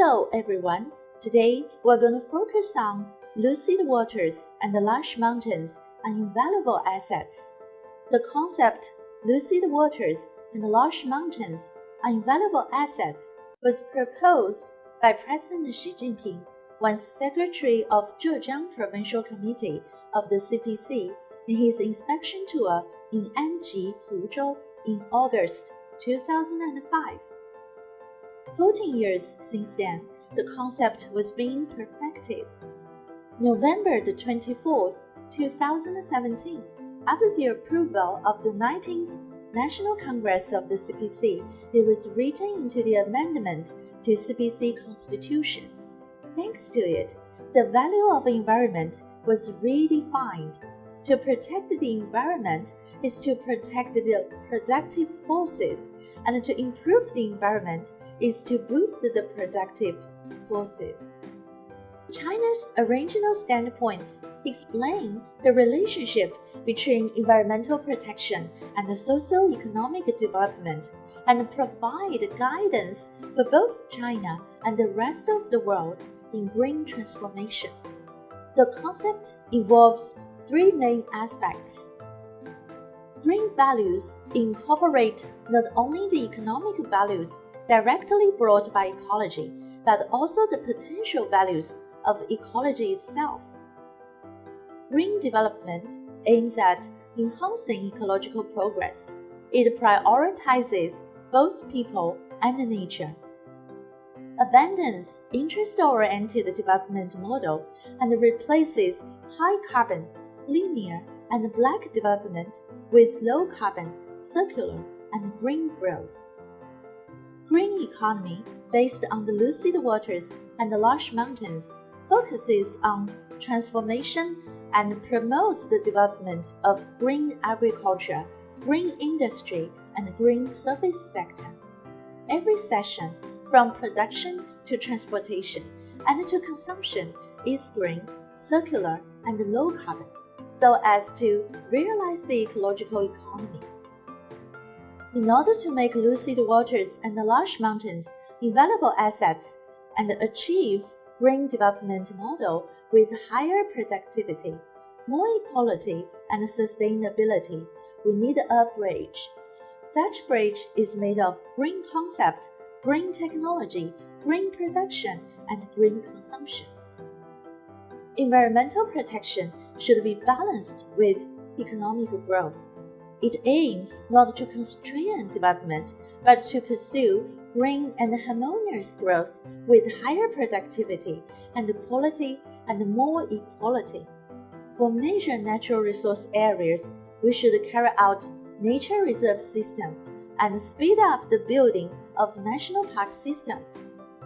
Hello everyone, today we're going to focus on lucid waters and the lush mountains are invaluable assets. The concept lucid waters and the lush mountains are invaluable assets was proposed by President Xi Jinping when Secretary of Zhejiang Provincial Committee of the CPC in his inspection tour in Anji, Huzhou in August 2005. 14 years since then, the concept was being perfected. November the 24th, 2017, after the approval of the 19th National Congress of the CPC, it was written into the amendment to CPC Constitution. Thanks to it, the value of environment was redefined. To protect the environment is to protect the productive forces, and to improve the environment is to boost the productive forces. China's original standpoints explain the relationship between environmental protection and socio-economic development and provide guidance for both China and the rest of the world in green transformation. The concept involves three main aspects. Green values incorporate not only the economic values directly brought by ecology, but also the potential values of ecology itself. Green development aims at enhancing ecological progress. It prioritizes both people and nature. Abandons interest-oriented development model and replaces high-carbon, linear, and black development with low-carbon, circular, and green growth. Green economy, based on the lucid waters and the lush mountains, focuses on transformation and promotes the development of green agriculture, green industry, and green service sector. Every session, from production to transportation and to consumption, is green, circular, and low carbon, so as to realize the ecological economy. In order to make lucid waters and the lush mountains invaluable assets and achieve green development model with higher productivity, more equality, and sustainability, we need a bridge. Such bridge is made of green concept, green technology, green production, and green consumption. Environmental protection should be balanced with economic growth. It aims not to constrain development, but to pursue green and harmonious growth with higher productivity and quality and more equality. For major natural resource areas, we should carry out nature reserve system and speed up the building of national park system.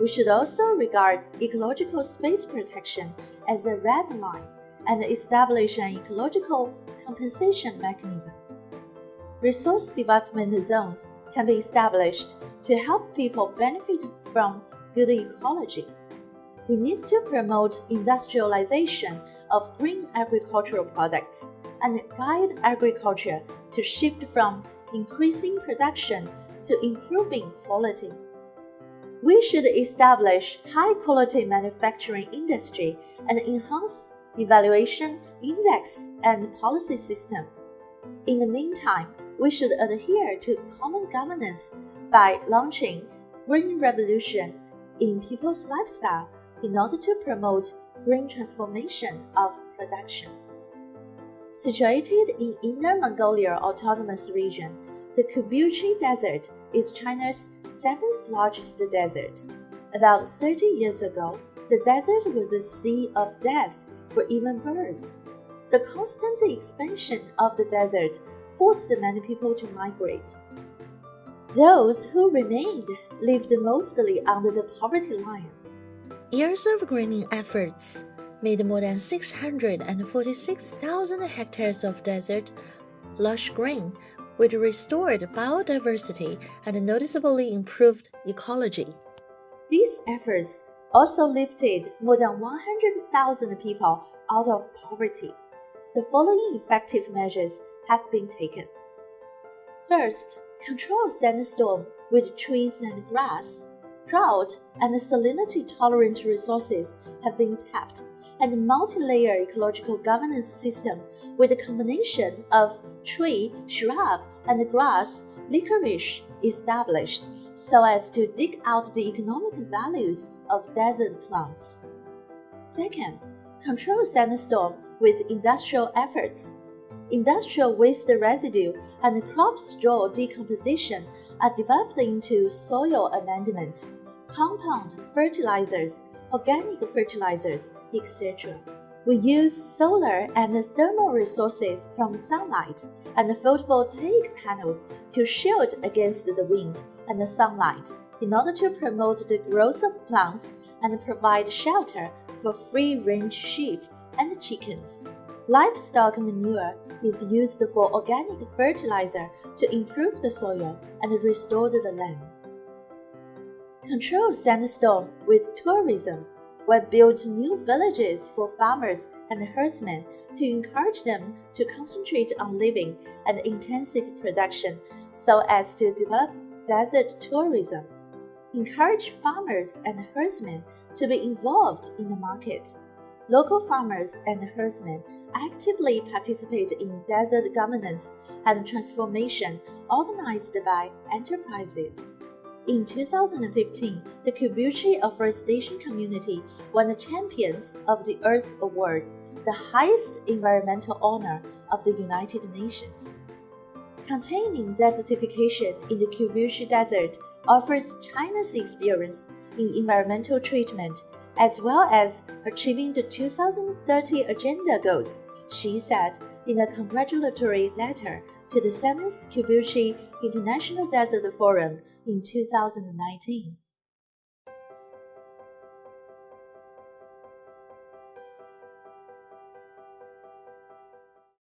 We should also regard ecological space protection as a red line and establish an ecological compensation mechanism. Resource development zones can be established to help people benefit from good ecology. We need to promote industrialization of green agricultural products and guide agriculture to shift from increasing production to improving quality. We should establish high-quality manufacturing industry and enhance evaluation, index, and policy system. In the meantime, we should adhere to common governance by launching green revolution in people's lifestyle in order to promote green transformation of production. Situated in Inner Mongolia Autonomous Region, the Kubuchi Desert is China's seventh largest desert. About 30 years ago, the desert was a sea of death for even birds. The constant expansion of the desert forced many people to migrate. Those who remained lived mostly under the poverty line. Years of greening efforts made more than 646,000 hectares of desert lush green, with restored biodiversity and noticeably improved ecology. These efforts also lifted more than 100,000 people out of poverty. The following effective measures have been taken. First, control sandstorm with trees and grass. Drought and salinity-tolerant resources have been tapped, and a multi-layer ecological governance system with a combination of tree, shrub, and grass licorice established so as to dig out the economic values of desert plants. Second, control sandstorm with industrial efforts. Industrial waste residue and crop straw decomposition are developed into soil amendments, compound fertilizers, organic fertilizers, etc. We use solar and thermal resources from sunlight and photovoltaic panels to shield against the wind and the sunlight in order to promote the growth of plants and provide shelter for free-range sheep and chickens. Livestock manure is used for organic fertilizer to improve the soil and restore the land. Control sandstorm with tourism. We built new villages for farmers and herdsmen to encourage them to concentrate on living and intensive production so as to develop desert tourism. Encourage farmers and herdsmen to be involved in the market. Local farmers and herdsmen actively participate in desert governance and transformation organized by enterprises. In 2015, the Kibuchi Afforestation Community won the Champions of the Earth Award, the highest environmental honor of the United Nations. Containing desertification in the Kibuchi Desert offers China's experience in environmental treatment as well as achieving the 2030 Agenda goals, she said in a congratulatory letter to the 7th Kibuchi International Desert Forum in 2019.